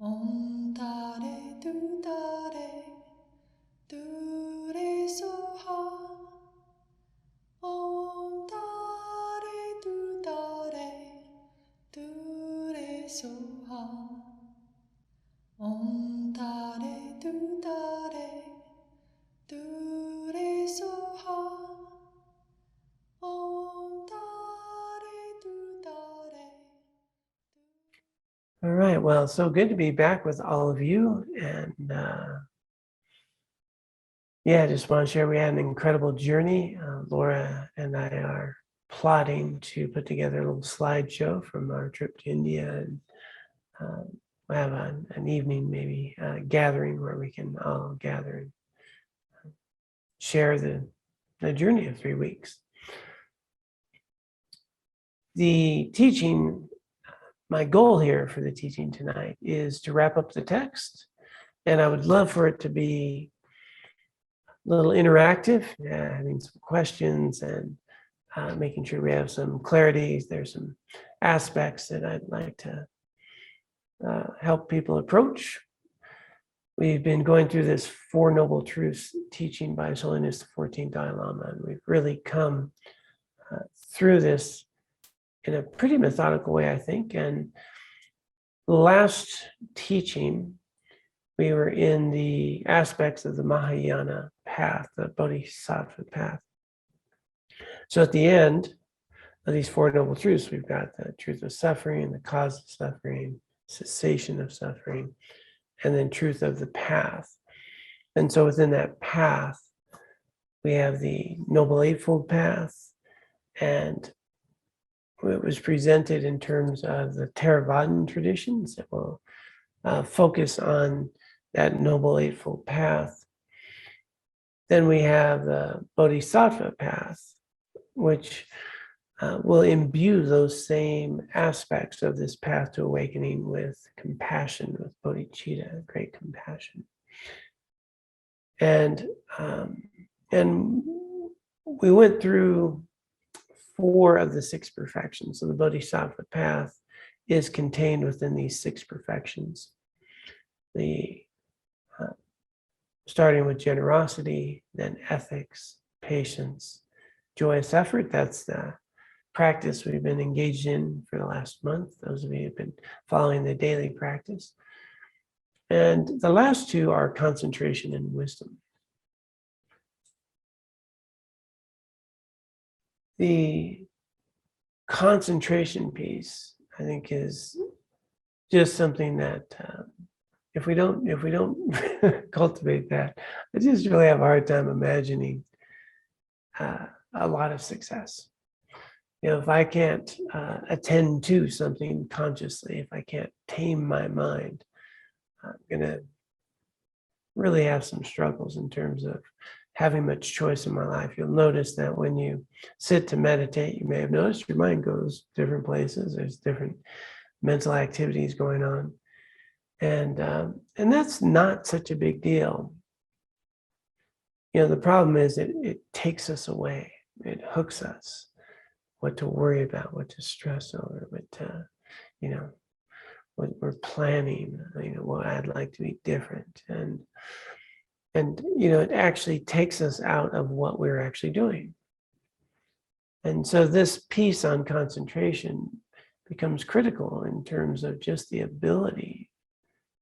Om Tare Du Tare Du Re Soha. Om Tare Du Tare Du Re Soha. Om Tare Du Tare Du Re Soha. Om Tare Du Tare. All right, well, so good to be back with all of you. And I just want to share we had an incredible journey. Laura and I are plotting to put together a little slideshow from our trip to India. And we'll have an evening, maybe gathering where we can all gather and share the journey of 3 weeks. The teaching, my goal here for the teaching tonight is to wrap up the text. And I would love for it to be a little interactive, having some questions and making sure we have some clarity. There's some aspects that I'd like to help people approach. We've been going through this Four Noble Truths teaching by His Holiness the 14th Dalai Lama, and we've really come through this in a pretty methodical way, I think. And the last teaching, we were in the aspects of the Mahayana path, the Bodhisattva path. So at the end of these Four Noble Truths, we've got the truth of suffering, the cause of suffering, cessation of suffering, and then truth of the path. And so within that path, we have the Noble Eightfold Path, and it was presented in terms of the Theravadan traditions that will focus on that Noble Eightfold Path. Then we have the Bodhisattva path, which will imbue those same aspects of this path to awakening with compassion, with bodhicitta, great compassion. And we went through 4 of the 6 perfections. So the Bodhisattva path is contained within these 6 perfections. The starting with generosity, then ethics, patience, joyous effort. That's the practice we've been engaged in for the last month. Those of you who have been following the daily practice. And the last 2 are concentration and wisdom. The concentration piece, I think, is just something that if we don't cultivate that, I just really have a hard time imagining a lot of success. If I can't attend to something consciously, if I can't tame my mind, I'm going to really have some struggles in terms of having much choice in my life. You'll notice that when you sit to meditate, you may have noticed your mind goes different places. There's different mental activities going on. And that's not such a big deal. The problem is it takes us away. It hooks us. What to worry about, what to stress over, what we're planning, what I'd like to be different. And it actually takes us out of what we're actually doing. And so this piece on concentration becomes critical in terms of just the ability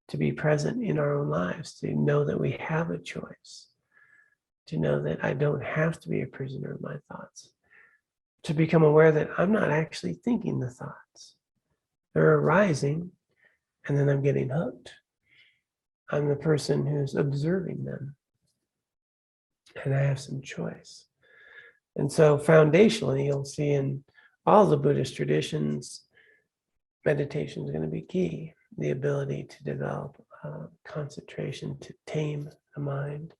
to be present in our own lives, to know that we have a choice, to know that I don't have to be a prisoner of my thoughts, to become aware that I'm not actually thinking the thoughts. They're arising, and then I'm getting hooked. I'm the person who's observing them, and I have some choice. And so foundationally, you'll see in all the Buddhist traditions, meditation is going to be key. The ability to develop concentration, to tame the mind.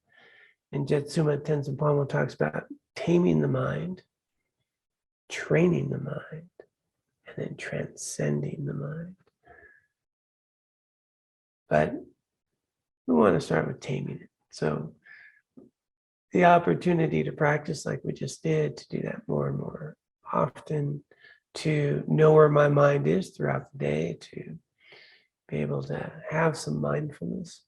And Jetsuma Tenzin Palmo talks about taming the mind, training the mind, and then transcending the mind. But we want to start with taming it. So the opportunity to practice like we just did, to do that more and more often, to know where my mind is throughout the day, to be able to have some mindfulness.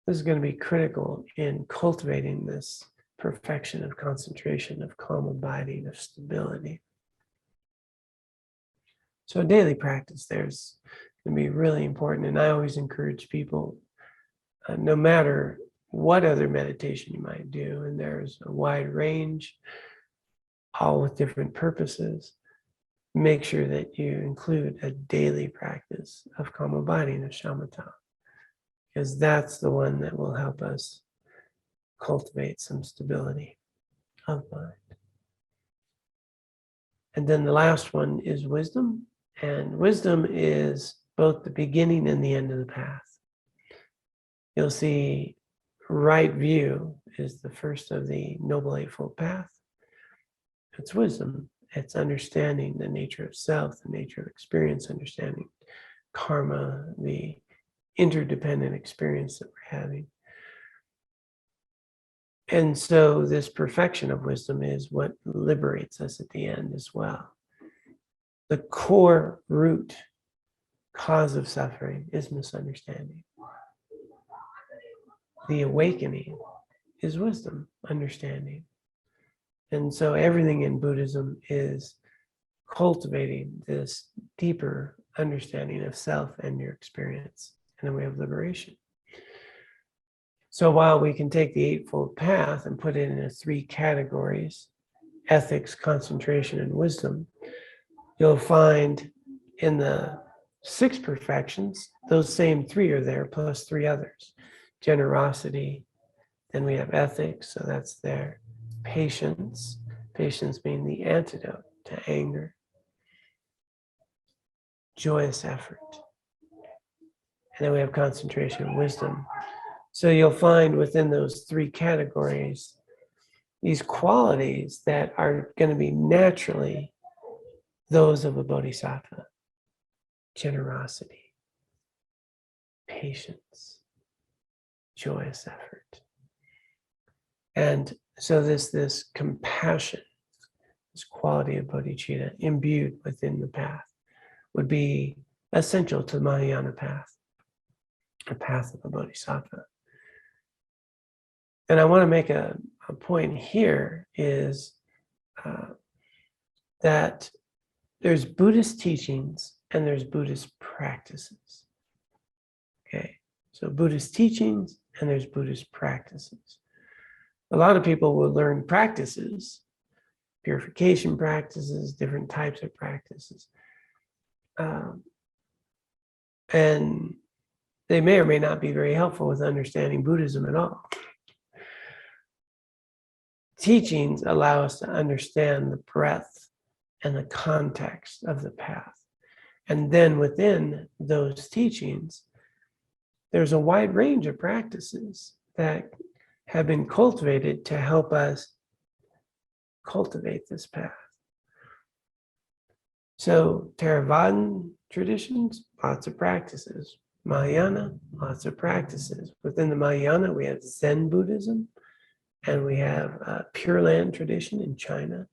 This is going to be critical in cultivating this perfection of concentration, of calm abiding, of stability. So a daily practice there's going to be really important. And I always encourage people, no matter what other meditation you might do, and there's a wide range, all with different purposes, make sure that you include a daily practice of calm abiding, of shamatha, because that's the one that will help us cultivate some stability of mind. And then the last one is wisdom. And wisdom is both the beginning and the end of the path. You'll see right view is the first of the Noble Eightfold Path. It's wisdom. It's understanding the nature of self, the nature of experience, understanding karma, the interdependent experience that we're having. And so this perfection of wisdom is what liberates us at the end as well. The core root cause of suffering is misunderstanding. The awakening is wisdom, understanding. And so everything in Buddhism is cultivating this deeper understanding of self and your experience in a way of liberation. So while we can take the Eightfold Path and put it into 3 categories, ethics, concentration, and wisdom, you'll find in the 6 perfections, those same 3 are there, plus 3 others. Generosity, then we have ethics, so that's there. Patience, patience being the antidote to anger. Joyous effort. And then we have concentration and wisdom. So you'll find within those 3 categories, these qualities that are going to be naturally those of a bodhisattva. Generosity, patience, joyous effort. And so this compassion, this quality of bodhicitta imbued within the path would be essential to the Mahayana path, the path of a bodhisattva. And I want to make a point here is that there's Buddhist teachings and there's Buddhist practices. Okay, so Buddhist teachings and there's Buddhist practices. A lot of people will learn practices, purification practices, different types of practices. And they may or may not be very helpful with understanding Buddhism at all. Teachings allow us to understand the breadth and the context of the path. And then within those teachings, there's a wide range of practices that have been cultivated to help us cultivate this path. So Theravadan traditions, lots of practices. Mahayana, lots of practices. Within the Mahayana, we have Zen Buddhism, and we have Pure Land tradition in China.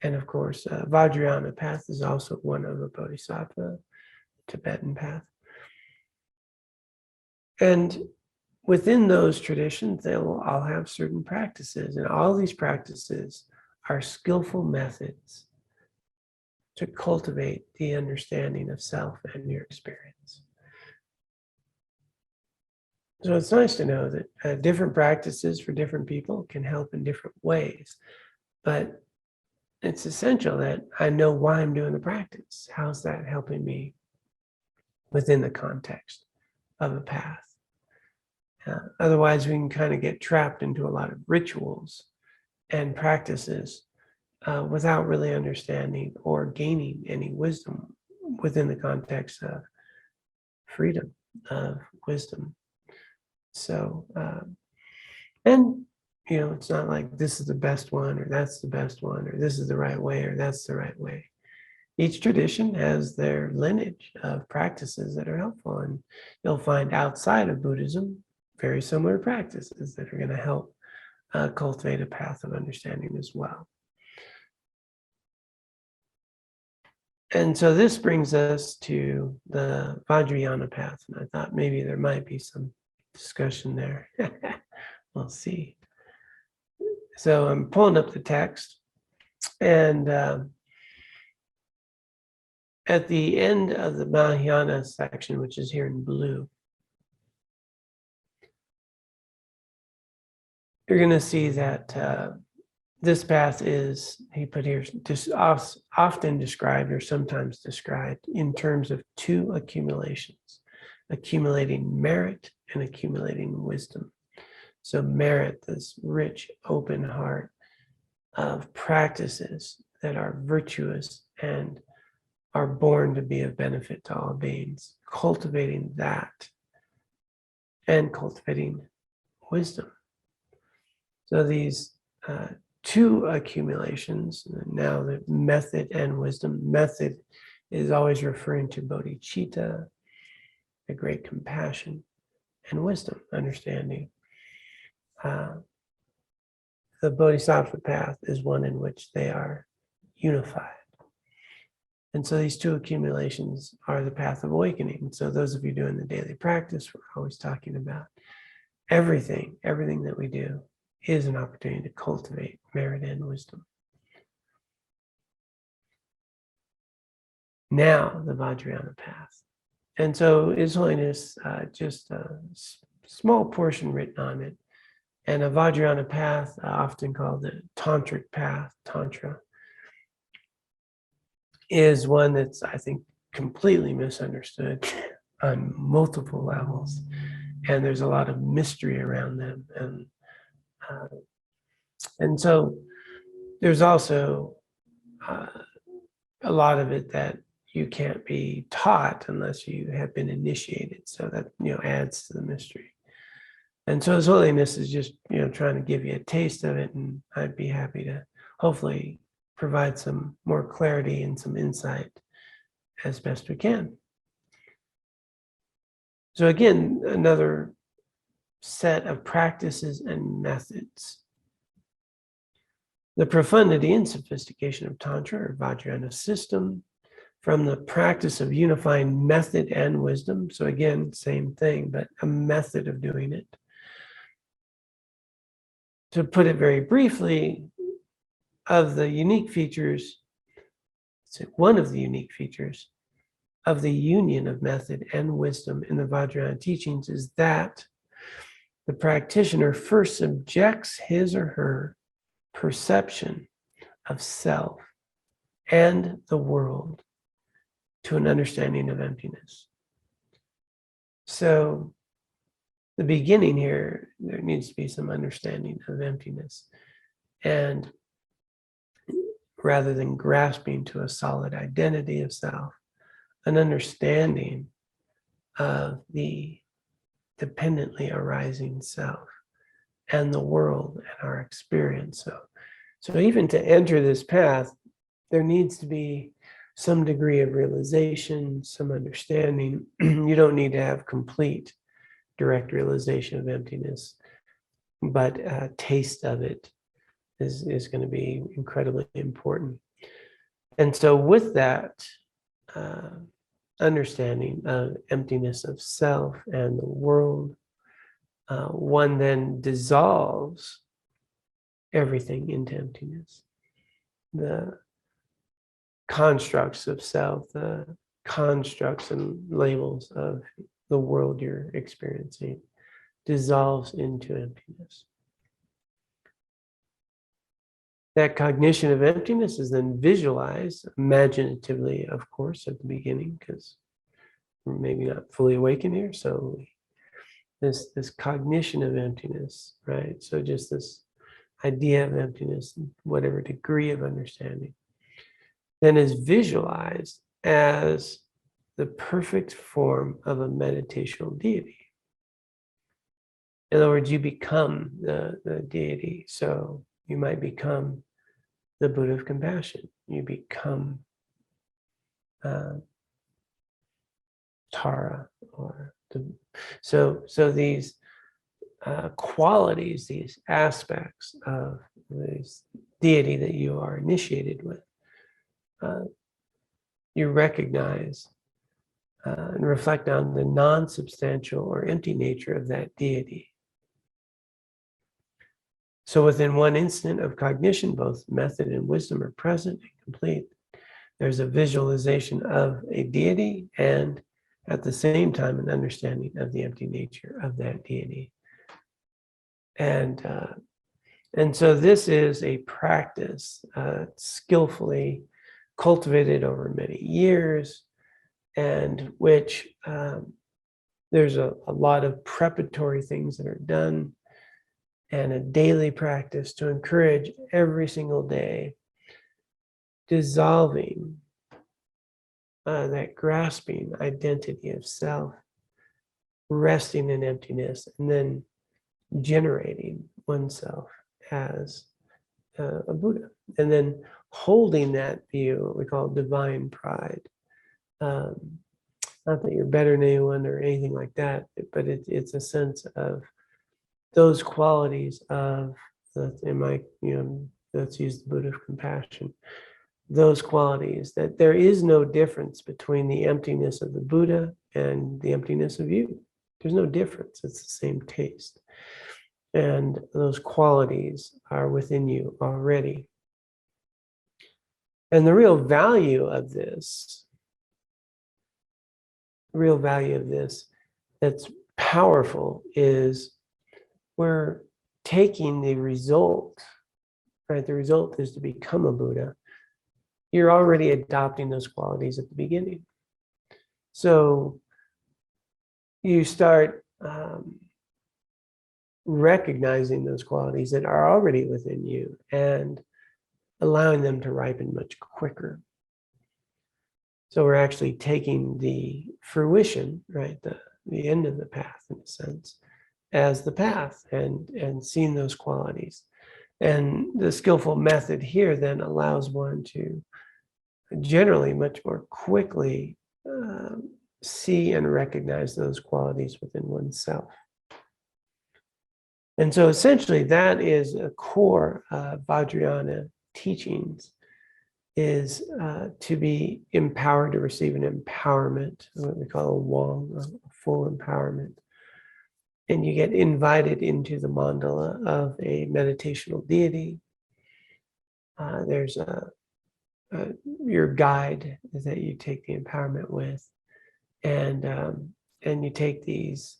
And of course, Vajrayana path is also one of the Bodhisattva, Tibetan path. And within those traditions, they will all have certain practices. And all these practices are skillful methods to cultivate the understanding of self and your experience. So it's nice to know that different practices for different people can help in different ways. But it's essential that I know why I'm doing the practice. How's that helping me within the context of a path? Otherwise, we can kind of get trapped into a lot of rituals and practices without really understanding or gaining any wisdom within the context of freedom, of wisdom. So, and you know, it's not like this is the best one or that's the best one or this is the right way or that's the right way. Each tradition has their lineage of practices that are helpful, and you'll find outside of Buddhism very similar practices that are going to help cultivate a path of understanding as well. And so this brings us to the Vajrayana path. And I thought maybe there might be some discussion there. We'll see. So I'm pulling up the text, and at the end of the Mahayana section, which is here in blue, you're going to see that this path is, he put here, just often described or sometimes described in terms of two accumulations: accumulating merit and accumulating wisdom. So merit, this rich, open heart of practices that are virtuous and are born to be of benefit to all beings, cultivating that and cultivating wisdom. So these two accumulations, now the method and wisdom. Method is always referring to bodhicitta, the great compassion, and wisdom, understanding. The Bodhisattva path is one in which they are unified. And so these two accumulations are the path of awakening. So those of you doing the daily practice, we're always talking about everything that we do is an opportunity to cultivate merit and wisdom. Now, the Vajrayana path. And so His Holiness, just a small portion written on it. And a Vajrayana path, often called the Tantric path, Tantra, is one that's, I think, completely misunderstood on multiple levels. And there's a lot of mystery around them. And so there's also a lot of it that you can't be taught unless you have been initiated. So that, adds to the mystery. And so His Holiness is just, trying to give you a taste of it, and I'd be happy to hopefully provide some more clarity and some insight as best we can. So again, another set of practices and methods. The profundity and sophistication of Tantra or Vajrayana system, from the practice of unifying method and wisdom. So again, same thing, but a method of doing it. To put it very briefly, of the unique features, one of the unique features of the union of method and wisdom in the Vajrayana teachings is that the practitioner first subjects his or her perception of self and the world to an understanding of emptiness. So the beginning here, there needs to be some understanding of emptiness. And rather than grasping to a solid identity of self, an understanding of the dependently arising self and the world and our experience. So even to enter this path, there needs to be some degree of realization, some understanding. You don't need to have complete direct realization of emptiness, but a taste of it is going to be incredibly important. And so with that understanding of emptiness of self and the world, one then dissolves everything into emptiness. The constructs of self, the constructs and labels of the world you're experiencing dissolves into emptiness. That cognition of emptiness is then visualized imaginatively, of course, at the beginning, because we're maybe not fully awakened here. So this cognition of emptiness, right? So just this idea of emptiness, whatever degree of understanding, then is visualized as the perfect form of a meditational deity. In other words, you become the deity. So you might become the Buddha of compassion. You become Tara, or so these qualities, these aspects of this deity that you are initiated with, you recognize and reflect on the non-substantial or empty nature of that deity. So within one instant of cognition, both method and wisdom are present and complete. There's a visualization of a deity and at the same time an understanding of the empty nature of that deity. And so this is a practice skillfully cultivated over many years, and which there's a lot of preparatory things that are done and a daily practice to encourage every single day dissolving that grasping identity of self, resting in emptiness, and then generating oneself as a Buddha, and then holding that view, what we call divine pride. Not that you're better than anyone or anything like that, but it's a sense of those qualities of let's use the Buddha of compassion. Those qualities that there is no difference between the emptiness of the Buddha and the emptiness of you. There's no difference. It's the same taste. And those qualities are within you already. And the real value of this that's powerful is we're taking the result, right? The result is to become a Buddha. You're already adopting those qualities at the beginning. So you start recognizing those qualities that are already within you and allowing them to ripen much quicker. So we're actually taking the fruition, right, the end of the path in a sense, as the path and seeing those qualities. And the skillful method here then allows one to generally much more quickly see and recognize those qualities within oneself. And so essentially that is a core Vajrayana teachings, is to be empowered to receive an empowerment, what we call a wong, a full empowerment. And you get invited into the mandala of a meditational deity. There's your guide that you take the empowerment with, and you take these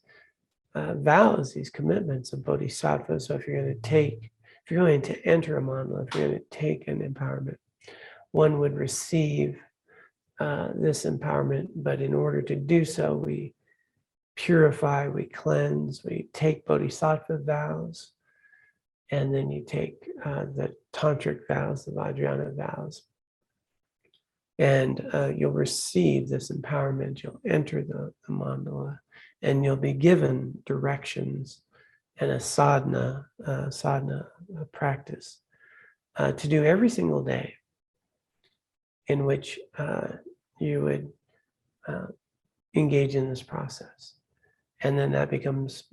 vows, these commitments of bodhisattva. So if you're going to enter a mandala, if you're going to take an empowerment, one would receive this empowerment, but in order to do so, we purify, we cleanse, we take bodhisattva vows, and then you take the tantric vows, the Vajrayana vows. And you'll receive this empowerment, you'll enter the mandala, and you'll be given directions and a sadhana practice to do every single day, in which you would engage in this process. And then that becomes,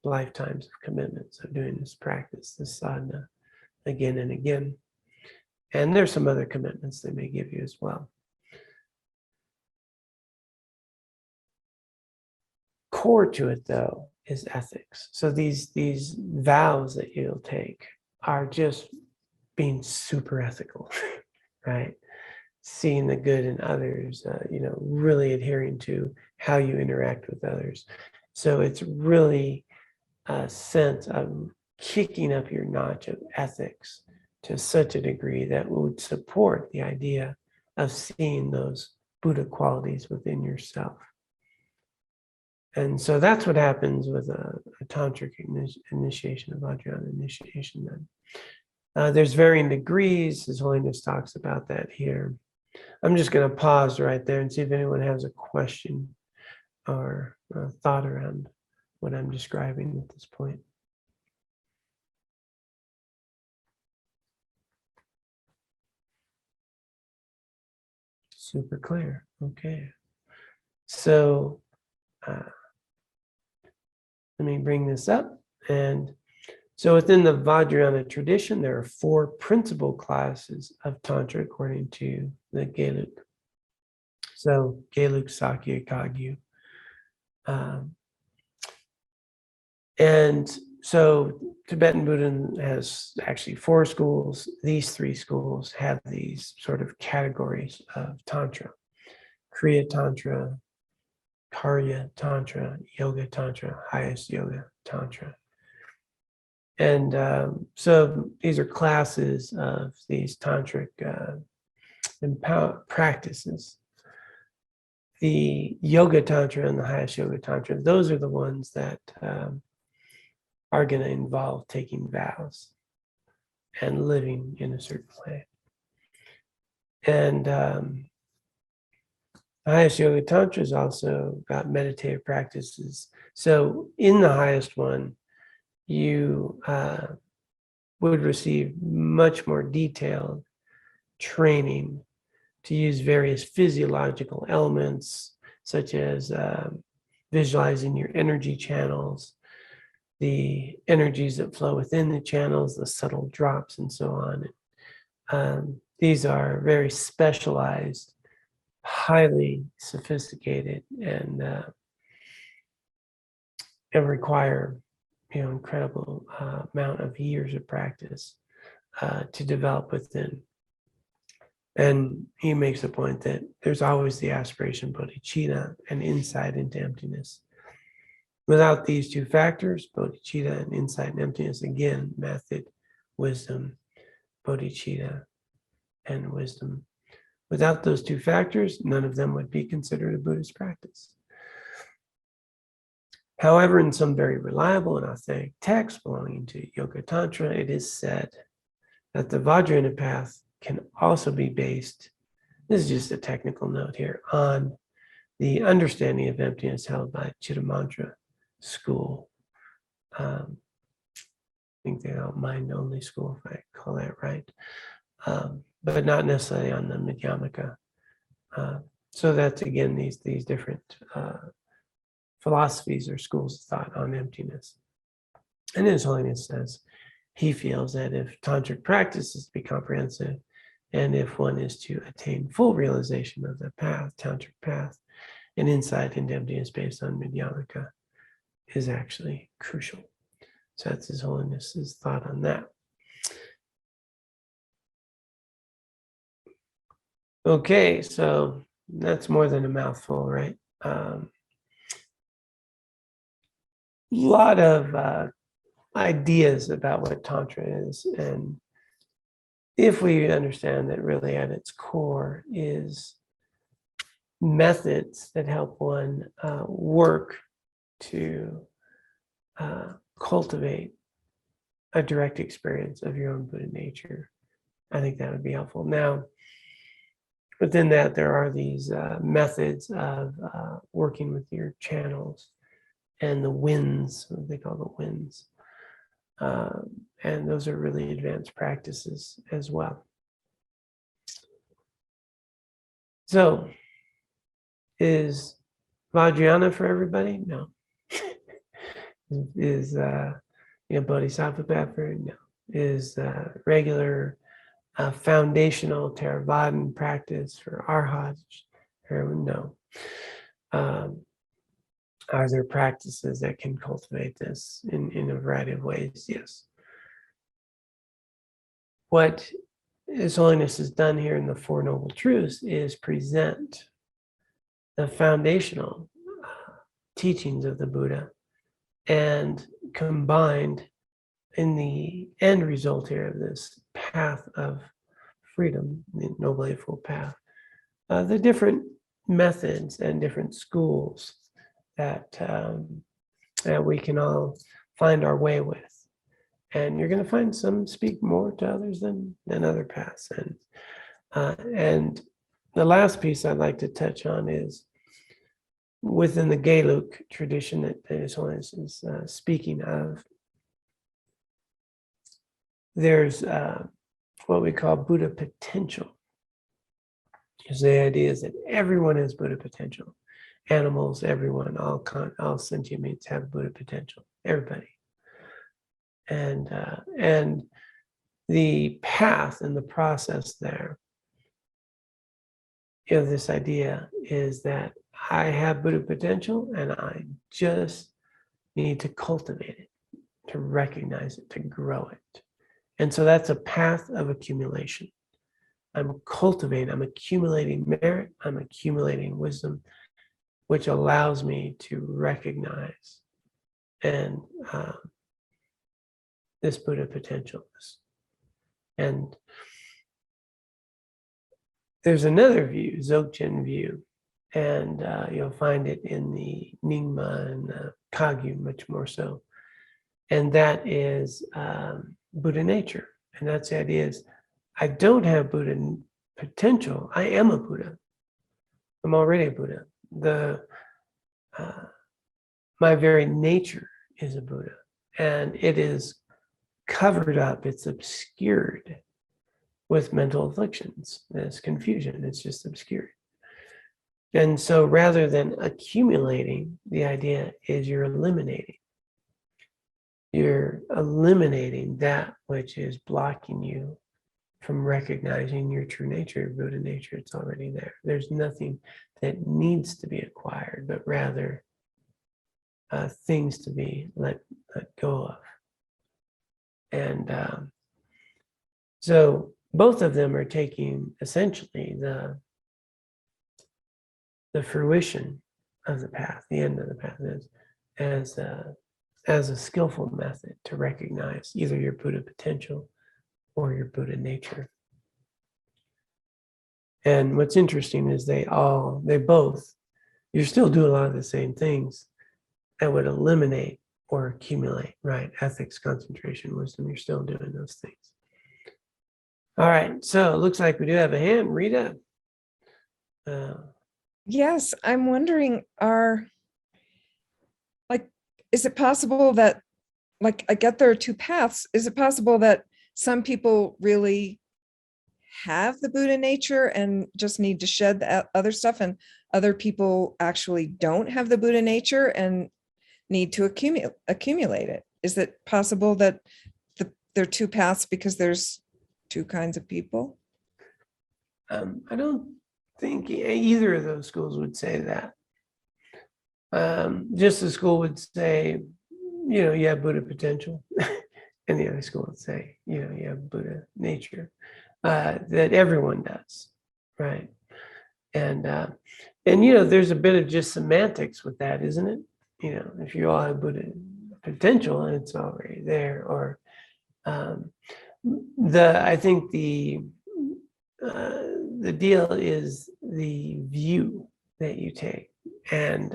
lifetimes of commitments of doing this practice, this sadhana, again and again. And there's some other commitments they may give you as well. Core to it, though, is ethics. So these vows that you'll take are just being super ethical, right? Seeing the good in others, really adhering to how you interact with others. So it's really a sense of kicking up your notch of ethics to such a degree that would support the idea of seeing those Buddha qualities within yourself. And so that's what happens with a tantric initiation, a Vajrayana initiation then. There's varying degrees. His Holiness talks about that here. I'm just going to pause right there and see if anyone has a question or a thought around what I'm describing at this point. Super clear. Okay. So let me bring this up. And so within the Vajrayana tradition, there are 4 principal classes of Tantra according to the Gelug. So Gelug, Sakya, Kagyu. And so Tibetan Buddhism has actually 4 schools. These 3 schools have these sort of categories of Tantra: Kriya Tantra, Karya Tantra, Yoga Tantra, Highest Yoga Tantra. And so these are classes of these tantric practices. The Yoga Tantra and the Highest Yoga Tantra, those are the ones that are going to involve taking vows and living in a certain way. And Highest Yoga Tantra is also got meditative practices. So in the highest one, you would receive much more detailed training to use various physiological elements, such as visualizing your energy channels, the energies that flow within the channels, the subtle drops, and so on. These are very specialized, highly sophisticated, and require incredible amount of years of practice to develop within. And he makes the point that there's always the aspiration, bodhicitta, and insight into emptiness. Without these 2 factors, bodhicitta and insight and emptiness, again, method, wisdom, bodhicitta, and wisdom. Without those 2 factors, none of them would be considered a Buddhist practice. However, in some very reliable and authentic texts belonging to Yoga Tantra, it is said that the Vajrayana path can also be based, this is just a technical note here, on the understanding of emptiness held by Chittamantra school. I think they call mind-only school, if I call that right, but not necessarily on the Madhyamaka. So that's, again, these different philosophies or schools of thought on emptiness. And His Holiness says he feels that if tantric practice is to be comprehensive, and if one is to attain full realization of the path, tantric path, an insight into emptiness based on Madhyamaka is actually crucial. So that's His Holiness's thought on that. Okay, so that's more than a mouthful, right? Lot of ideas about what Tantra is, and if we understand that really at its core is methods that help one work to cultivate a direct experience of your own Buddha nature, I think that would be helpful. Now, within that, there are these methods of working with your channels and the winds, what they call the winds. And those are really advanced practices as well. So, is Vajrayana for everybody? No. Is Bodhisattva path for? No. Is regular foundational Theravadan practice for Arhats? No. Are there practices that can cultivate this in a variety of ways? Yes. What His Holiness has done here in the Four Noble Truths is present the foundational teachings of the Buddha, and combined in the end result here of this path of freedom, the Noble Eightfold Path, the different methods and different schools that we can all find our way with. And you're going to find some speak more to others than other paths. And the last piece I'd like to touch on is within the Gelug tradition that His Holiness is speaking of. There's what we call Buddha potential. Because the idea is that everyone has Buddha potential. Animals, everyone, all sentient beings have Buddha potential. Everybody. And the path and the process there this idea is that I have Buddha potential and I just need to cultivate it, to recognize it, to grow it. And so that's a path of accumulation. I'm accumulating merit, I'm accumulating wisdom, which allows me to recognize and this Buddha potential. And there's another view, Dzogchen view, and you'll find it in the Nyingma and Kagyu much more so. And that is Buddha nature. And that's the idea is, I don't have Buddha potential. I am a Buddha. I'm already a Buddha. My very nature is a Buddha. And it is covered up, it's obscured with mental afflictions. There's confusion, it's just obscured. And so rather than accumulating, the idea is you're eliminating. You're eliminating that which is blocking you from recognizing your true nature, your Buddha nature. It's already there. There's nothing that needs to be acquired, but rather things to be let go of. And so both of them are taking essentially the fruition of the path, the end of the path is as a skillful method to recognize either your Buddha potential or your Buddha nature. And what's interesting is they both, you're still doing a lot of the same things that would eliminate or accumulate, right? Ethics, concentration, wisdom, you're still doing those things. All right, so it looks like we do have a hand. Rita? Yes, I'm wondering, is it possible that, I get there are two paths. Is it possible that some people really have the Buddha nature and just need to shed the other stuff, and other people actually don't have the Buddha nature and need to accumulate it? Is it possible that there are two paths because there's two kinds of people? I don't think either of those schools would say that. Just the school would say, you have Buddha potential, and the other school would say, you have Buddha nature, that everyone does, right? And there's a bit of just semantics with that, isn't it? If you all have Buddha potential and it's already there, or I think the deal is the view that you take, and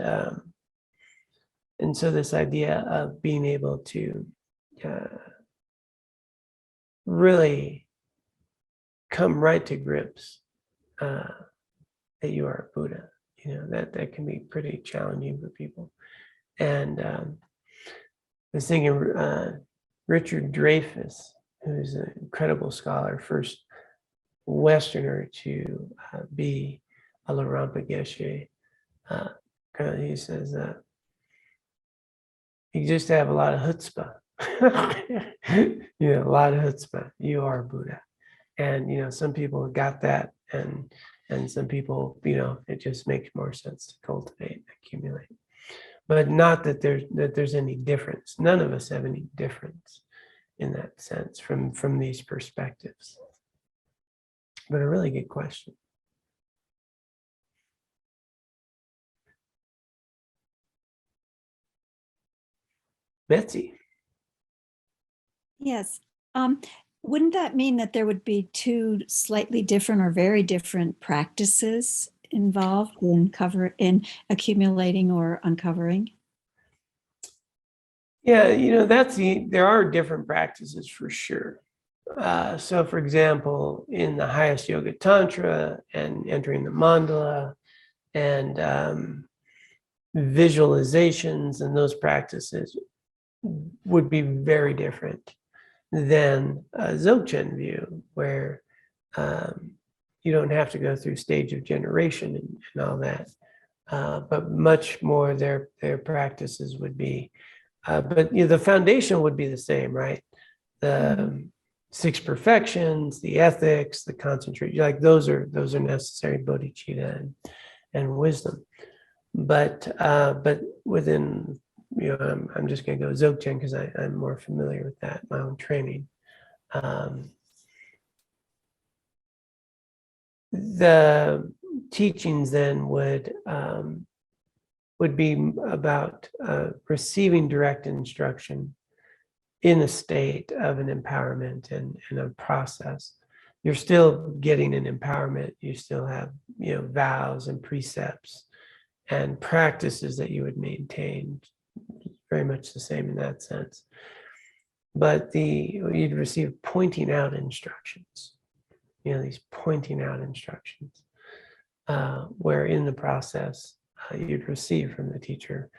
so this idea of being able to really come right to grips that you are a Buddha, that can be pretty challenging for people. And I was thinking Richard Dreyfuss, who's an incredible scholar, first Westerner to be a Larampa Geshe. He says you just have a lot of chutzpah. A lot of chutzpah. You are Buddha. And some people got that, and some people, it just makes more sense to cultivate, accumulate. But not that there's any difference. None of us have any difference in that sense from these perspectives. But a really good question. Betsy. Yes. Wouldn't that mean that there would be two slightly different or very different practices involved in accumulating or uncovering? Yeah, there are different practices for sure. So for example, in the highest yoga tantra and entering the mandala and visualizations and those practices would be very different than a Dzogchen view, where you don't have to go through stage of generation and all that, but much more their practices would be, but the foundation would be the same, right? six perfections, the ethics, the concentration, like those are necessary, bodhicitta and wisdom. But within, I'm just going to go Dzogchen because I'm more familiar with that, my own training. The teachings then would be about receiving direct instruction in a state of an empowerment and a process. You're still getting an empowerment. You still have, vows and precepts and practices that you would maintain, very much the same in that sense. But you'd receive pointing out instructions, these pointing out instructions, where in the process you'd receive from the teacher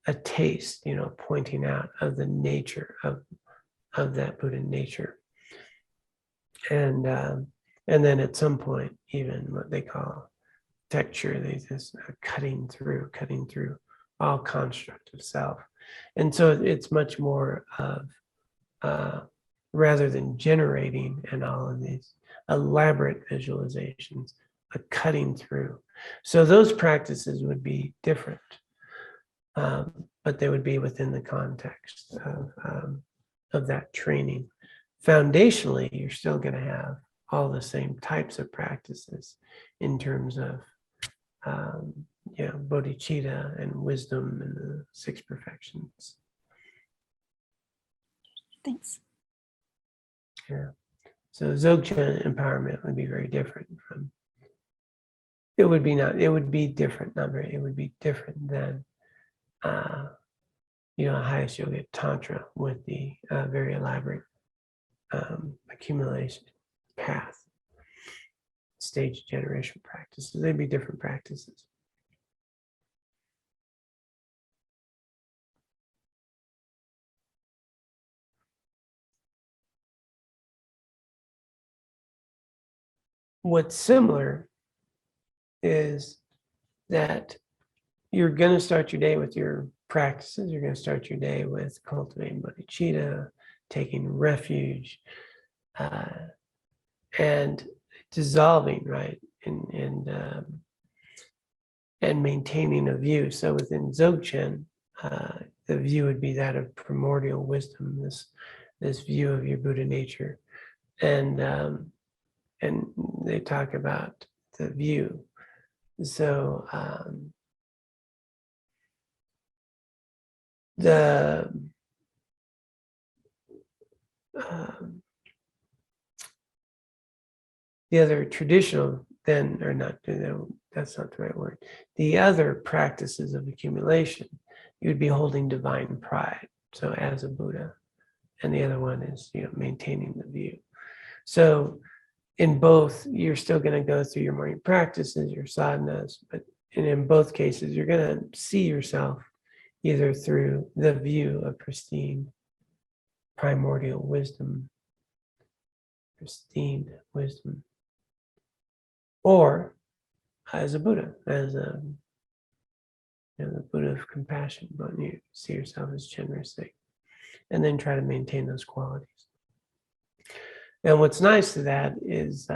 a taste, pointing out of the nature of that Buddha nature. And then at some point, even what they call texture, they just cutting through all construct of self. And so it's much more of, rather than generating and all of these elaborate visualizations, a cutting through. So those practices would be different, but they would be within the context of that training. Foundationally, you're still going to have all the same types of practices in terms of bodhicitta and wisdom and the six perfections. Thanks. Yeah. So Dzogchen empowerment would be very different from. It would be different than highest yogic tantra with the very elaborate accumulation path, stage generation practices. They'd be different practices. What's similar is that you're going to start your day with your practices. You're going to start your day with cultivating bodhicitta, taking refuge, and dissolving, right, and maintaining a view. So within Dzogchen, the view would be that of primordial wisdom, this view of your Buddha nature, and they talk about the view. So the other traditional then, or not, that's not the right word. The other practices of accumulation, you would be holding divine pride, so as a Buddha, and the other one is maintaining the view. So in both, you're still going to go through your morning practices, your sadhanas, but in both cases, you're going to see yourself either through the view of pristine, primordial wisdom, or as a Buddha, as the Buddha of compassion, but you see yourself as generous, and then try to maintain those qualities. And what's nice to that is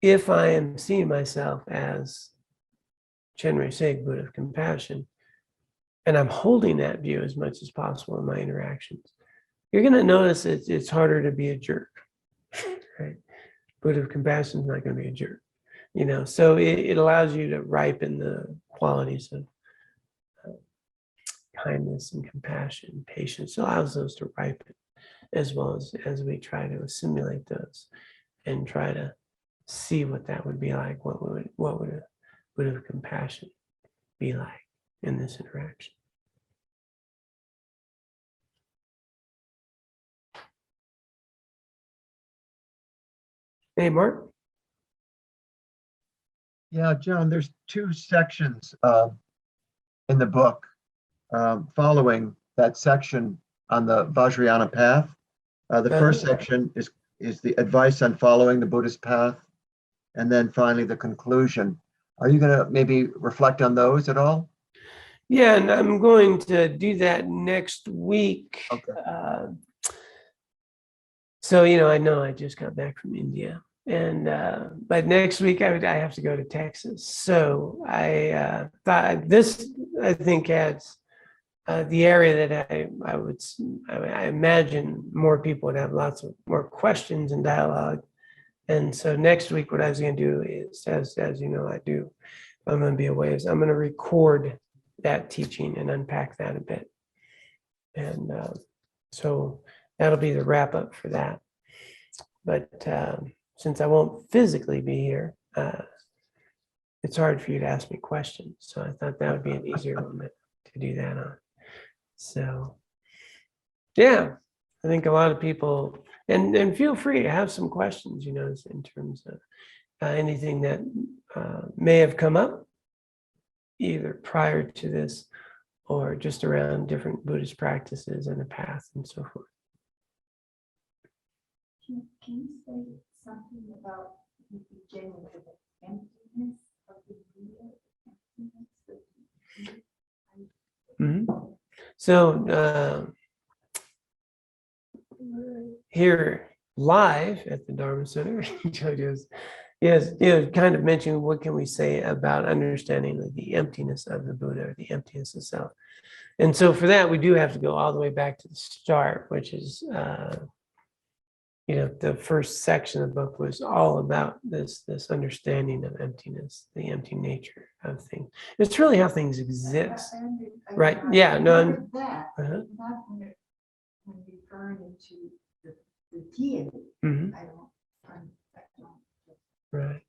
if I am seeing myself as Chenrei Seg, Buddha of compassion, and I'm holding that view as much as possible in my interactions, you're going to notice it's harder to be a jerk, right? Buddha of compassion is not going to be a jerk, so it allows you to ripen the qualities of kindness and compassion, patience. It allows those to ripen, as well as we try to assimilate those and try to see what that would be like. What would a Buddha of compassion be like in this interaction? Hey, Mark? Yeah, John, there's two sections in the book following that section on the Vajrayana path. The first section is the advice on following the Buddhist path, and then finally the conclusion. Are you going to maybe reflect on those at all? Yeah, and I'm going to do that next week. Okay. So, I know I just got back from India, and but next week I have to go to Texas. So I thought this, I think, adds the area that I imagine more people would have lots of more questions and dialogue. And so next week, what I was going to do is, as you know, I'm going to be away, is I'm going to record that teaching and unpack that a bit. And so that'll be the wrap up for that. But since I won't physically be here, it's hard for you to ask me questions. So I thought that would be an easier moment to do that on. So, yeah, I think a lot of people, and feel free to have some questions, in terms of anything that may have come up either prior to this or just around different Buddhist practices and the path and so forth. Can you say something about the beginning of the emptiness of the Buddha? Mm-hmm. So here live at the Dharma Center, Jojo's, yes, kind of mentioned what can we say about understanding the emptiness of the Buddha, or the emptiness of self. And so for that, we do have to go all the way back to the start, which is, the first section of the book was all about this understanding of emptiness, the empty nature of things. It's really how things exist. Right. Yeah. No. That, Uh-huh. not when referring to the deity. Mm-hmm. I don't. Right.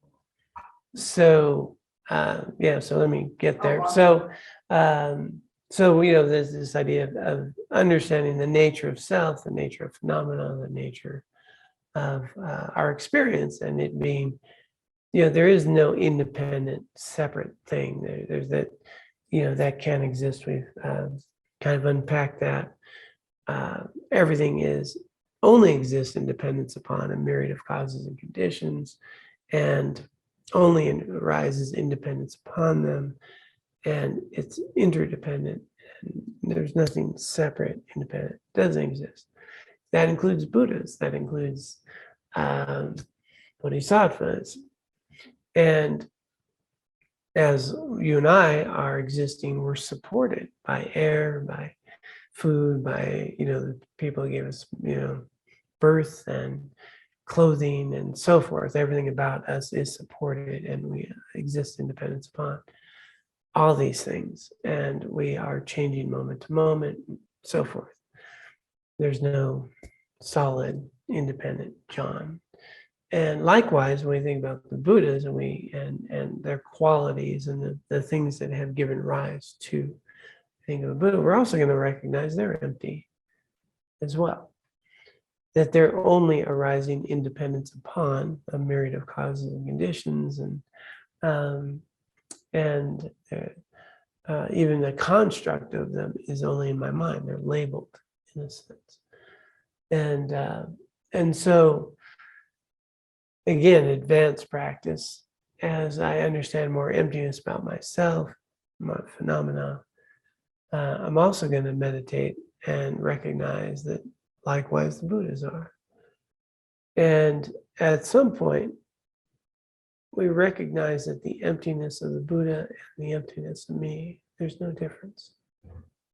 So, so let me get there. So, there's this idea of understanding the nature of self, the nature of phenomena, the nature of our experience, and it being, there is no independent, separate thing. There's that, that can exist. We've kind of unpacked that. Everything only exists in dependence upon a myriad of causes and conditions, and only arises in dependence upon them, and it's interdependent, and there's nothing separate, independent. It doesn't exist. That includes Buddhas, that includes Bodhisattvas. And as you and I are existing, we're supported by air, by food, by, the people who gave us, birth and clothing and so forth. Everything about us is supported, and we exist in dependence upon all these things. And we are changing moment to moment, so forth. There's no solid, independent John. And likewise, when we think about the Buddhas and their qualities and the things that have given rise to think of a Buddha, we're also going to recognize they're empty as well. That they're only arising in dependence upon a myriad of causes and conditions, and even the construct of them is only in my mind. They're labeled in a sense, and so again, advanced practice, as I understand more emptiness about myself, my phenomena, I'm also going to meditate and recognize that likewise the Buddhas are. And at some point, we recognize that the emptiness of the Buddha and the emptiness of me, there's no difference.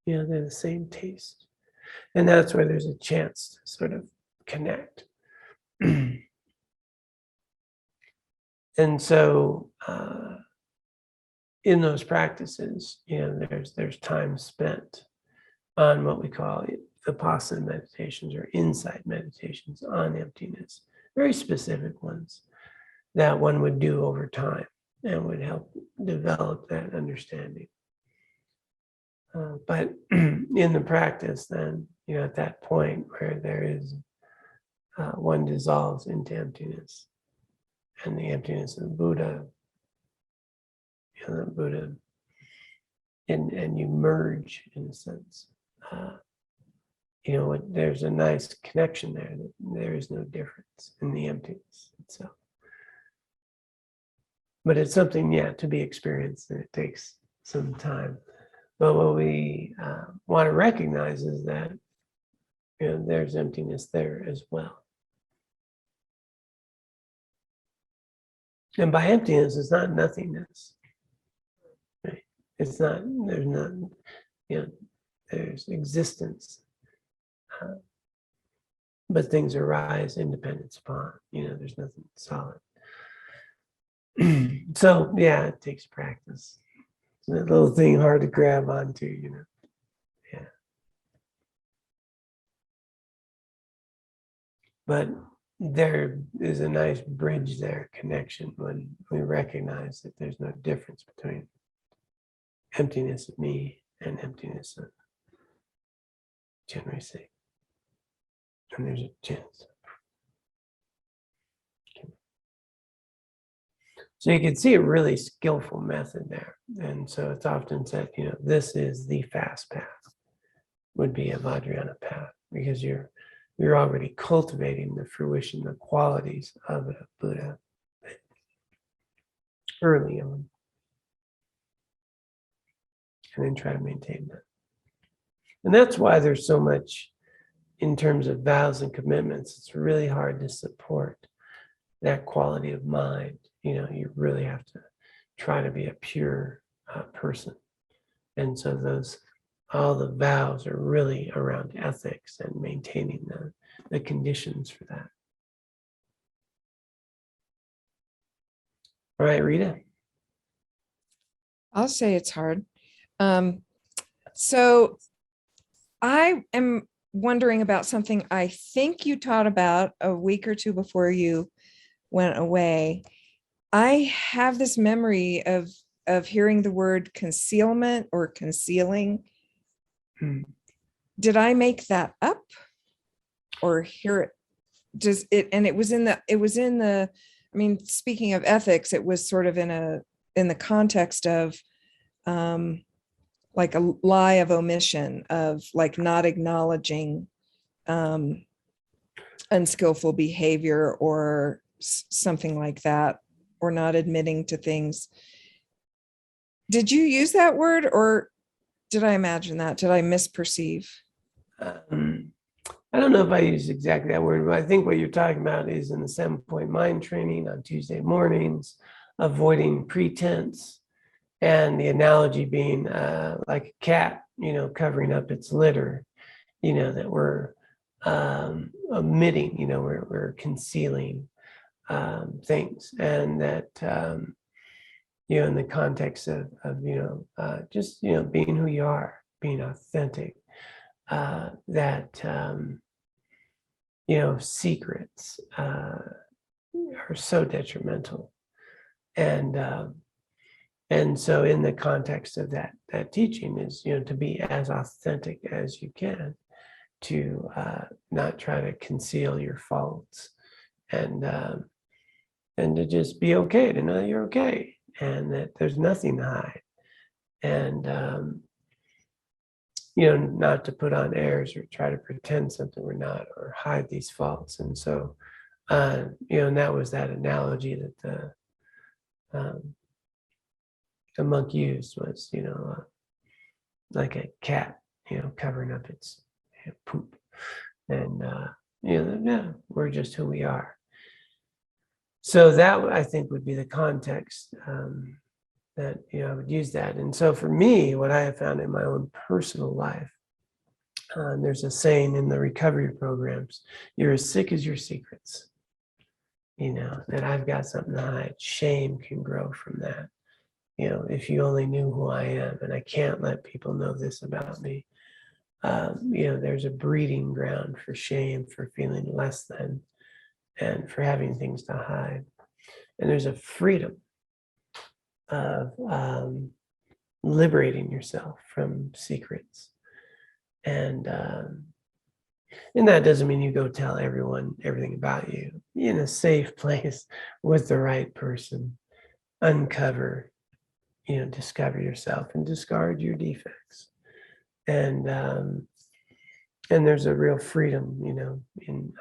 They're the same taste. And that's where there's a chance to sort of connect. And so in those practices, there's time spent on what we call vipassana meditations or insight meditations on emptiness, very specific ones that one would do over time and would help develop that understanding. But in the practice, then, at that point where there is, one dissolves into emptiness, and the emptiness of the Buddha, and you merge in a sense. There's a nice connection there. That there is no difference in the emptiness itself. But it's something, to be experienced, and it takes some time. But what we want to recognize is that, you know, there's emptiness there as well. And by emptiness, it's not nothingness. Right? It's not, there's not, you know, there's existence. But things arise in dependence upon, you know, there's nothing solid. So, yeah, it takes practice. It's that little thing hard to grab onto, you know. Yeah. But there is a nice bridge there, connection, when we recognize that there's no difference between emptiness of me and emptiness of Chenrezig. And there's a chance. So you can see a really skillful method there. And so it's often said, you know, this is the fast path, would be a Vajrayana path, because you're already cultivating the fruition, the qualities of a Buddha early on. And then try to maintain that. And that's why there's so much in terms of vows and commitments. It's really hard to support that quality of mind. You know, you really have to try to be a pure person. And so all the vows are really around ethics and maintaining the conditions for that. All right, Rita. I'll say it's hard. So I am wondering about something I think you taught about a week or two before you went away. I have this memory of hearing the word concealment or concealing. Did I make that up or hear it? Does it, and it was in the, I mean, speaking of ethics, it was sort of in the context of like a lie of omission, of like not acknowledging unskillful behavior or something like that, or not admitting to things. Did you use that word, or did I imagine that? Did I misperceive? I don't know if I use exactly that word, but I think what you're talking about is in the 7-point mind training on Tuesday mornings, avoiding pretense, and the analogy being like a cat, you know, covering up its litter, you know, that we're omitting, you know, we're concealing things, and that, you know, in the context of you know, just, you know, being who you are, being authentic, that, you know, secrets are so detrimental. And so in the context of that teaching is, you know, to be as authentic as you can, to not try to conceal your faults, and to just be okay, to know you're okay, and that there's nothing to hide, and you know, not to put on airs or try to pretend something we're not, or hide these faults. And so, you know, and that was that analogy that the monk used, was, you know, like a cat, you know, covering up its poop, and you know, yeah, we're just who we are. So that, I think, would be the context that, you know, I would use that. And so for me, what I have found in my own personal life, there's a saying in the recovery programs: you're as sick as your secrets. You know, that I've got something to hide. Shame can grow from that. You know, if you only knew who I am, and I can't let people know this about me. You know, there's a breeding ground for shame, for feeling less than, and for having things to hide. And there's a freedom of liberating yourself from secrets. And that doesn't mean you go tell everyone everything about you. In a safe place with the right person, uncover, you know, discover yourself and discard your defects. And there's a real freedom, you know, in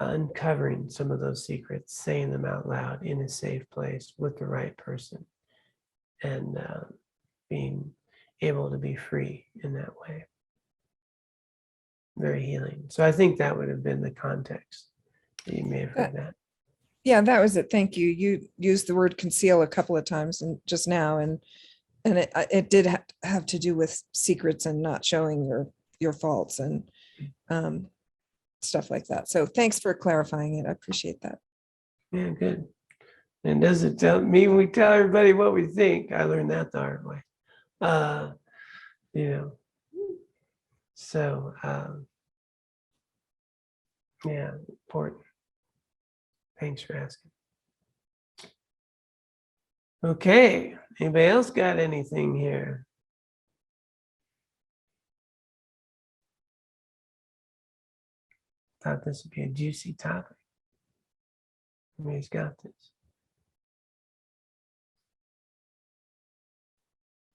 uncovering some of those secrets, saying them out loud in a safe place with the right person, and being able to be free in that way. Very healing. So I think that would have been the context that you may have heard that. Yeah, that was it. Thank you. You used the word conceal a couple of times and just now, and it did have to do with secrets and not showing your faults and stuff like that. So thanks for clarifying it. I appreciate that. Yeah, good. And doesn't mean we tell everybody what we think. I learned that the hard way. You know, so yeah, important. Thanks for asking. Okay, anybody else got anything here? Thought this would be a juicy topic. Everybody's got this.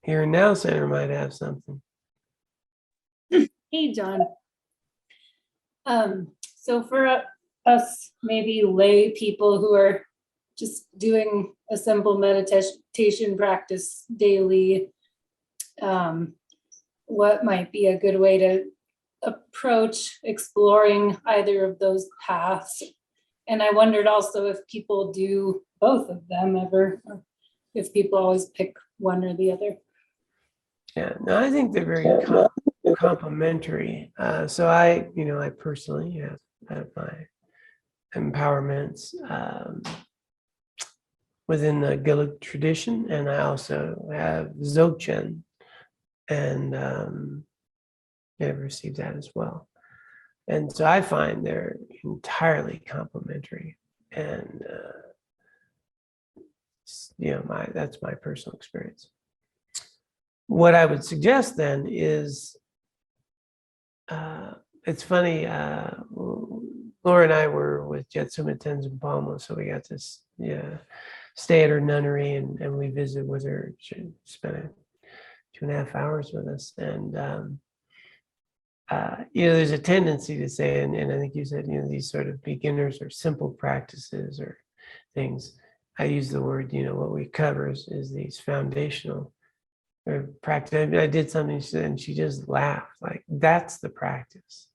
Here and Now Center might have something. Hey, John. So for us, maybe lay people who are just doing a simple meditation practice daily, what might be a good way to approach exploring either of those paths? And I wondered also if people do both of them ever, or if people always pick one or the other. Yeah, no, I think they're very complementary. So I personally have my empowerments within the Gillig tradition, and I also have Dzogchen, and I've received that as well. And so I find they're entirely complementary, and that's my personal experience. What I would suggest then is, it's funny, Laura and I were with Jetsuma Tenzin Palmo, so we got to stay at her nunnery, and we visited with her. She spent 2.5 hours with us, and there's a tendency to say, and I think you said, these sort of beginners or simple practices or things. I use the word, what we cover is these foundational practice. I did something, and she just laughed. Like, that's the practice.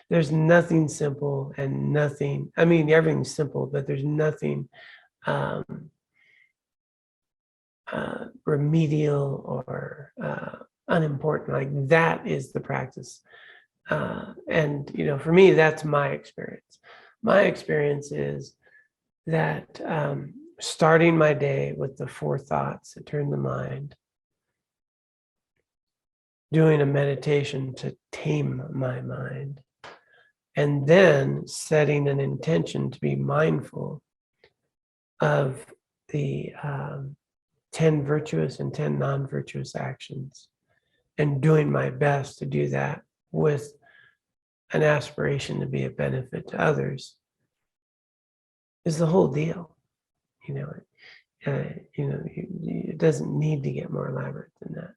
There's nothing simple and nothing. I mean, everything's simple, but there's nothing remedial or unimportant. Like, that is the practice. And for me, that's my experience. My experience is that starting my day with the 4 thoughts that turn the mind, doing a meditation to tame my mind, and then setting an intention to be mindful of the 10 virtuous and 10 non-virtuous actions, and doing my best to do that with an aspiration to be a benefit to others, is the whole deal. It doesn't need to get more elaborate than that.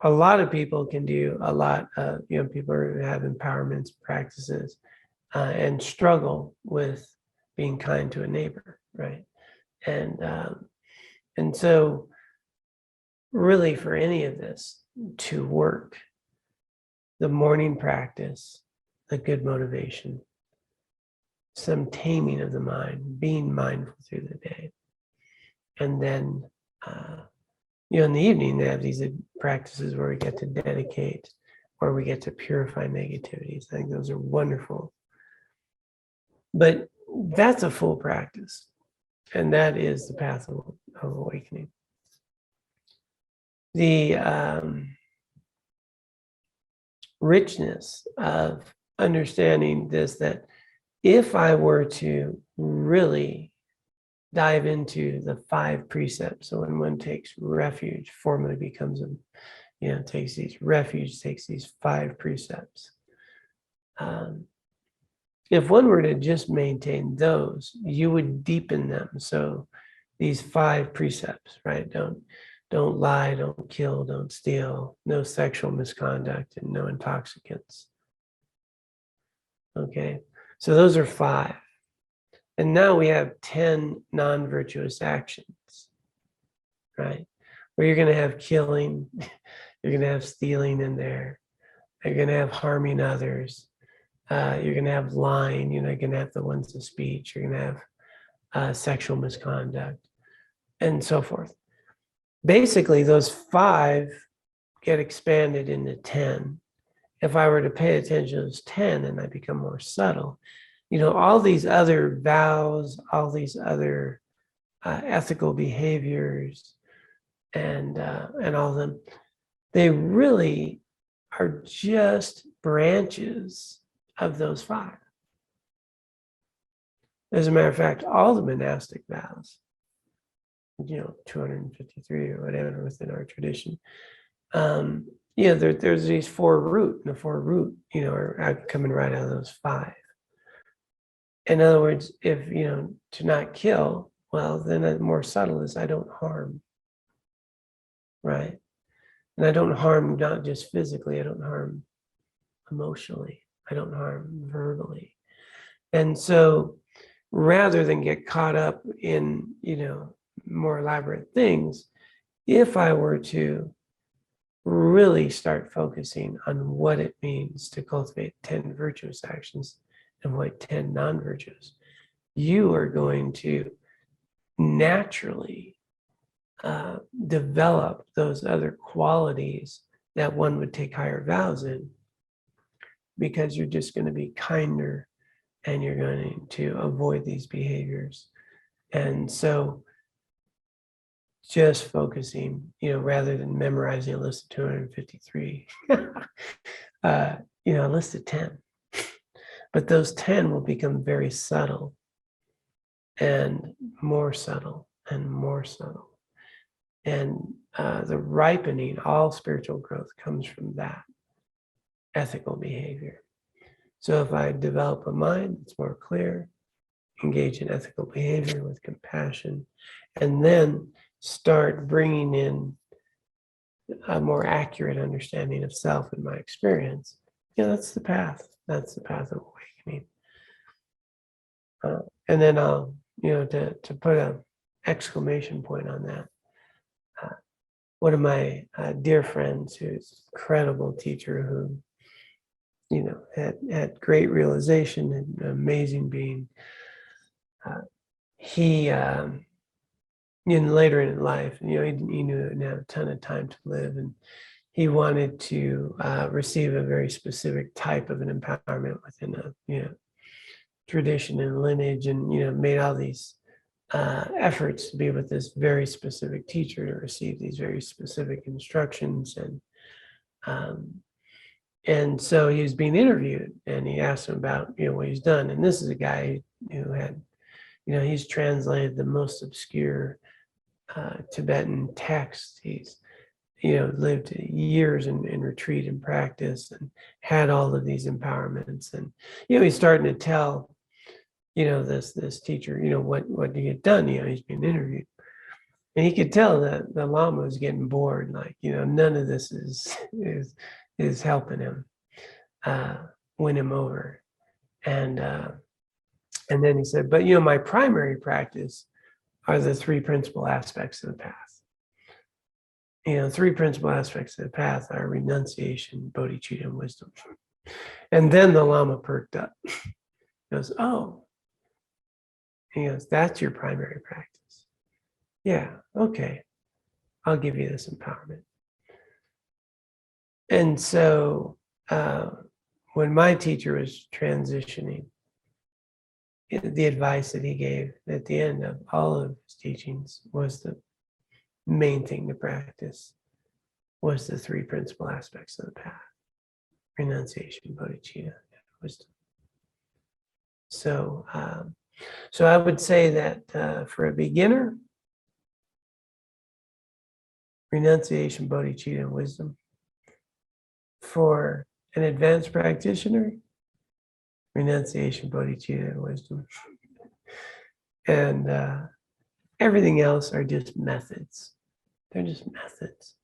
A lot of people can do a lot of, people who have empowerments practices and struggle with being kind to a neighbor, right? And so really, for any of this to work, the morning practice, the good motivation, some taming of the mind, being mindful through the day, and then in the evening, they have these practices where we get to dedicate, or we get to purify negativities. I think those are wonderful. But that's a full practice, and that is the path of awakening. The richness of understanding this, that if I were to really dive into the 5 precepts. So when one takes refuge, formally becomes takes these 5 precepts. If one were to just maintain those, you would deepen them. So these 5 precepts, right? Don't lie, don't kill, don't steal, no sexual misconduct, and no intoxicants. Okay, so those are 5. And now we have 10 non-virtuous actions. right? Where you're going to have killing, you're going to have stealing in there, you're going to have harming others, you're going to have lying, you're going to have the ones of speech, you're going to have sexual misconduct, and so forth. Basically, those 5 get expanded into 10. If I were to pay attention to those 10 and I become more subtle, all these other vows, all these other ethical behaviors, and all of them, they really are just branches of those 5. As a matter of fact, all the monastic vows, 253 or whatever within our tradition, there's these 4 root, and the 4 root, are coming right out of those 5. In other words, if, to not kill, well, then the more subtle is I don't harm, right? And I don't harm not just physically, I don't harm emotionally, I don't harm verbally. And so rather than get caught up in, more elaborate things, if I were to really start focusing on what it means to cultivate 10 virtuous actions and avoid 10 non-virtuous, you are going to naturally develop those other qualities that one would take higher vows in, because you're just going to be kinder and you're going to avoid these behaviors. And so just focusing, rather than memorizing a list of 253, a list of 10. But those 10 will become very subtle and more subtle and more subtle. And the ripening, all spiritual growth comes from that ethical behavior. So if I develop a mind that's more clear, engage in ethical behavior with compassion, and then start bringing in a more accurate understanding of self in my experience, that's the path. That's the path of awakening. And then I'll, to put an exclamation point on that, one of my dear friends, who's an incredible teacher, who, had great realization and an amazing being, he, later in life, he knew he didn't have a ton of time to live, and he wanted to receive a very specific type of an empowerment within a, tradition and lineage, and, made all these efforts to be with this very specific teacher to receive these very specific instructions. And so he was being interviewed, and he asked him about, what he's done. And this is a guy who had, he's translated the most obscure Tibetan text. He's, lived years in retreat and practice, and had all of these empowerments. And, he's starting to tell, this teacher, what he had done. He's being interviewed. And he could tell that the Lama was getting bored. Like, none of this is helping him win him over. And then he said, but, my primary practice are the 3 principal aspects of the path. 3 principal aspects of the path are renunciation, bodhicitta, and wisdom. And then the Lama perked up. He goes, oh. He goes, that's your primary practice. Yeah, okay. I'll give you this empowerment. And so when my teacher was transitioning, the advice that he gave at the end of all of his teachings was the main thing to practice was the 3 principal aspects of the path: renunciation, bodhicitta, and wisdom. So, so I would say that for a beginner, renunciation, bodhicitta, and wisdom. For an advanced practitioner, renunciation, bodhicitta, and wisdom. And everything else are just methods. They're just methods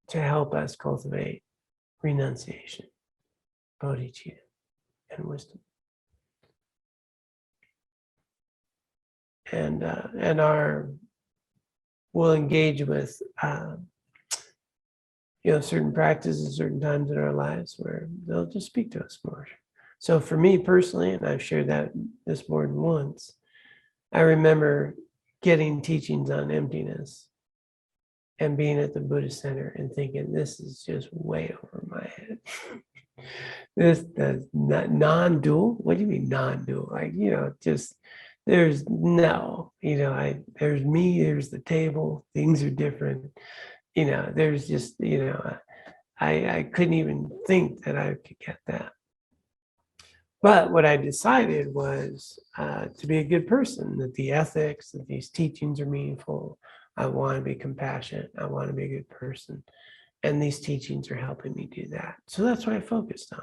to help us cultivate renunciation, bodhicitta, and wisdom. And our we'll engage with, certain practices, certain times in our lives where they'll just speak to us more. So for me personally, and I've shared that this more than once, I remember getting teachings on emptiness and being at the Buddhist center and thinking, this is just way over my head. This does not non-dual. What do you mean non-dual? Like, just there's no, there's me, there's the table, things are different. There's just, I couldn't even think that I could get that. But what I decided was to be a good person, that the ethics, that these teachings are meaningful. I want to be compassionate. I want to be a good person. And these teachings are helping me do that. So that's what I focused on.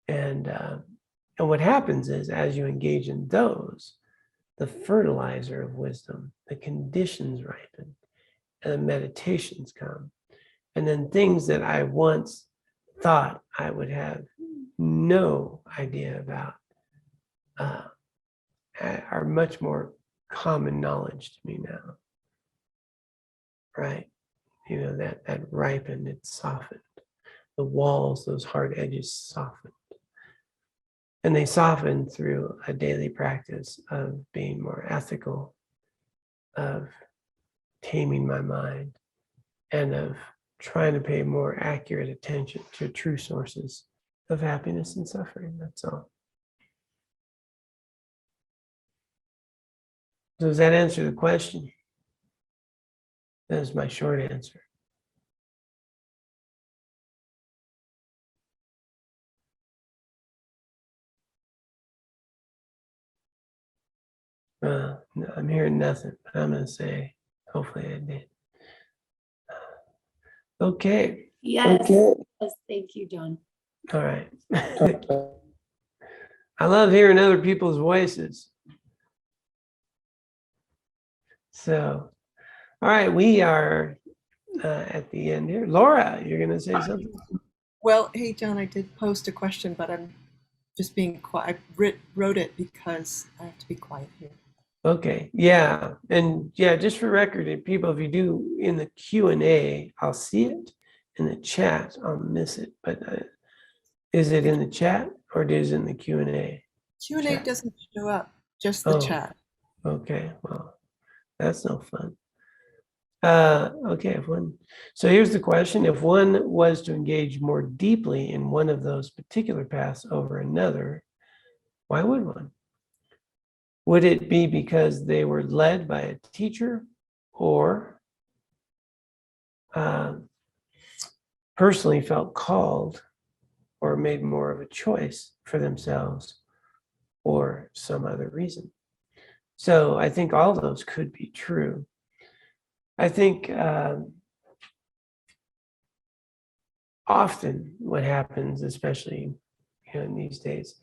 And what happens is, as you engage in those, the fertilizer of wisdom, the conditions ripen, and the meditations come. And then things that I once thought I would have no idea about are much more common knowledge to me now, right? That ripened, it softened. The walls, those hard edges softened. And they softened through a daily practice of being more ethical, of taming my mind, and of trying to pay more accurate attention to true sources of happiness and suffering. That's all. Does that answer the question? That is my short answer. I'm hearing nothing, but I'm going to say, hopefully I did. Okay. Yes. Okay. Yes, thank you, John. All right. I love hearing other people's voices. So, all right, we are at the end here. Laura, you're going to say something? Well, hey, John, I did post a question, but I'm just being quiet. I wrote it because I have to be quiet here. Okay, yeah. And yeah, just for record, people, if you do in the Q&A, I'll see it. In the chat, I'll miss it. But is it in the chat or is it in the Q&A? Q&A chat? doesn't show up, just the chat. Okay, well, that's no fun. Okay, so here's the question. If one was to engage more deeply in one of those particular paths over another, why would one? Would it be because they were led by a teacher, or personally felt called or made more of a choice for themselves, or some other reason? So I think all those could be true. I think often what happens, especially in these days,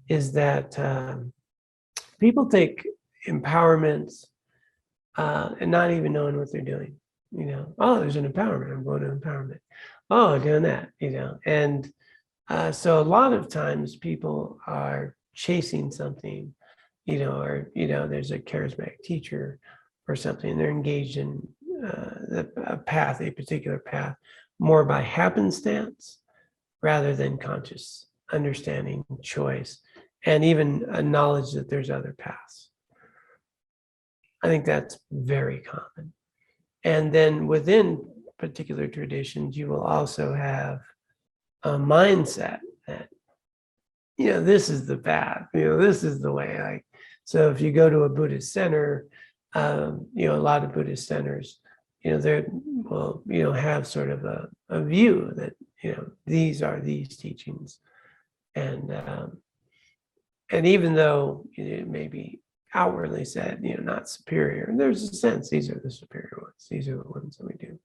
is that people take empowerments and not even knowing what they're doing. Oh, there's an empowerment, I'm going to empowerment. Oh, doing that, And so a lot of times people are chasing something, or, there's a charismatic teacher or something, and they're engaged in a particular path, more by happenstance rather than conscious understanding, choice, and even a knowledge that there's other paths. I think that's very common. And then within particular traditions, you will also have a mindset that, this is the path, this is the way. So if you go to a Buddhist center, a lot of Buddhist centers, they will, have sort of a view that, these are these teachings. And even though it may be outwardly said, not superior, and there's a sense these are the superior ones, these are the ones that we do.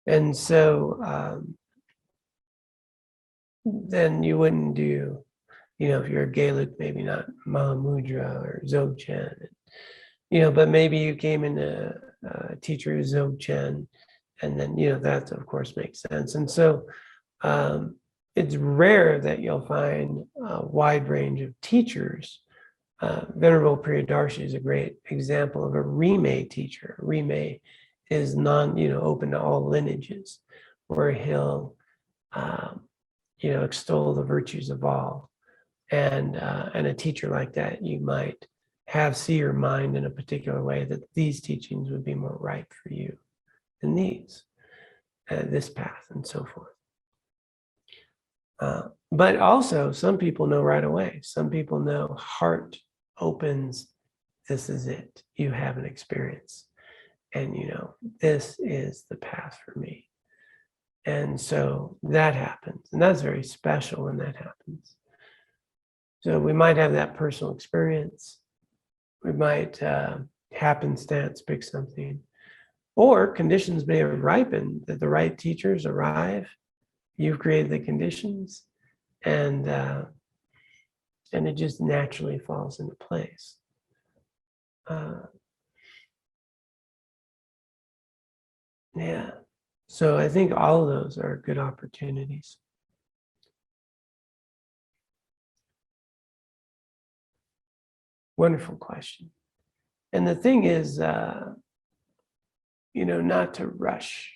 And so then you wouldn't do, if you're a Gaelic, maybe not Mahamudra or Dzogchen, but maybe you came in a teacher who's Dzogchen, and then, that of course makes sense. And so it's rare that you'll find a wide range of teachers Venerable Priyadarshi is a great example of a Rime teacher. Rime is open to all lineages, where he'll, extol the virtues of all. And a teacher like that, you might see your mind in a particular way that these teachings would be more ripe for you than this path, and so forth. But also, some people know right away. Some people know heart opens, this is it. You have an experience. And this is the path for me. And so that happens. And that's very special when that happens. So we might have that personal experience. We might happenstance pick something. Or conditions may have ripened, that the right teachers arrive. You've created the conditions, and it just naturally falls into place. Yeah. So I think all of those are good opportunities. Wonderful question. And the thing is, not to rush.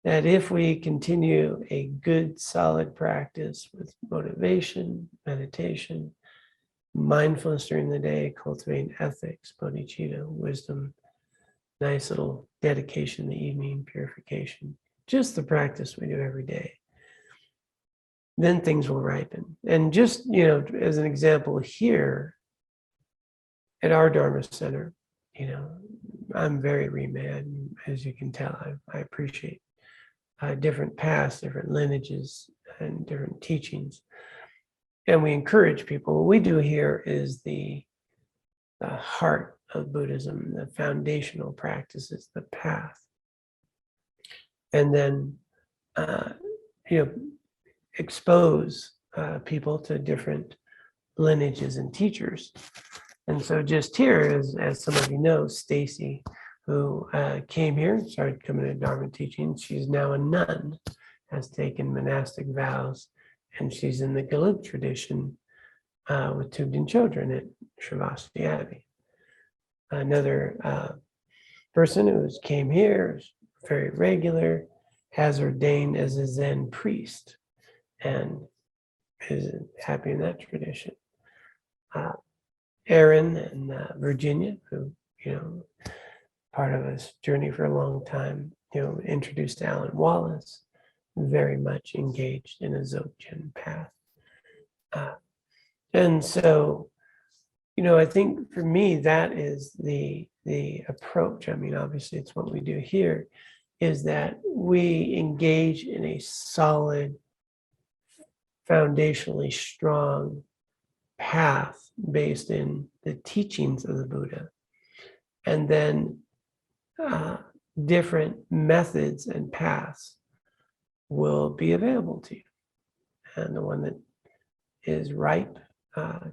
That if we continue a good, solid practice with motivation, meditation, mindfulness during the day, cultivating ethics, bodhicitta, wisdom, nice little dedication in the evening, purification, just the practice we do every day, then things will ripen. And just, as an example here, at our Dharma Center, I'm very remad, as you can tell. I appreciate different paths, different lineages, and different teachings. And we encourage people. What we do here is the heart of Buddhism, the foundational practices, the path. And then, expose people to different lineages and teachers. And so just here, as some of you know, Stacy, who came here and started coming to Dharma teaching, she's now a nun, has taken monastic vows, and she's in the Gelug tradition with Tubden children at Sravasti Abbey. Another person who came here, is very regular, has ordained as a Zen priest, and is happy in that tradition. Aaron and Virginia, who, part of us journey for a long time, introduced to Alan Wallace, very much engaged in a Dzogchen path. And so, I think for me, that is the approach. I mean, obviously it's what we do here, is that we engage in a solid, foundationally strong path based in the teachings of the Buddha. And then different methods and paths will be available to you. And the one that is ripe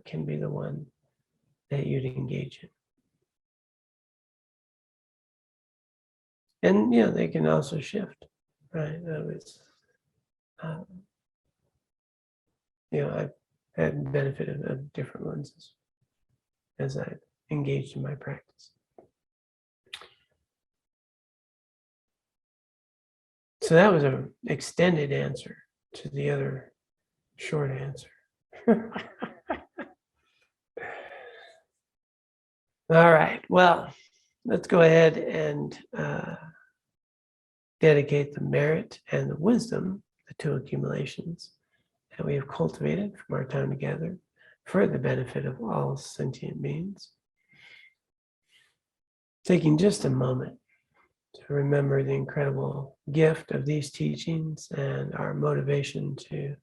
can be the one that you'd engage in. And, they can also shift, right? I've had benefit of different ones as I've engaged in my practice. So that was an extended answer to the other short answer. All right, well, let's go ahead and dedicate the merit and the wisdom, the two accumulations that we have cultivated from our time together for the benefit of all sentient beings. Taking just a moment to remember the incredible gift of these teachings and our motivation to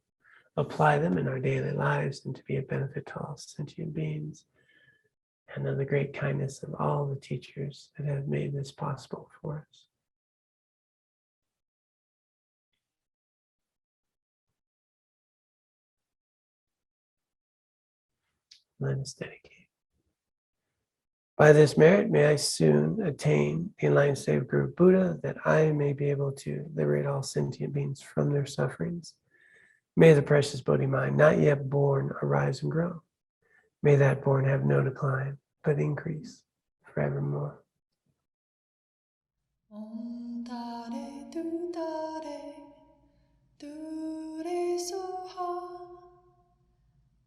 apply them in our daily lives and to be a benefit to all sentient beings, and of the great kindness of all the teachers that have made this possible for us. Let us dedicate. By this merit, may I soon attain the enlightened state of Guru Buddha, that I may be able to liberate all sentient beings from their sufferings. May the precious Bodhi mind, not yet born, arise and grow. May that born have no decline, but increase forevermore. Om Tare Tu Tare Tu Re Soha.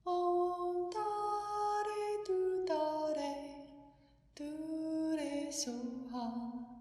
Om Tare Tu Tare Tu Re Soha.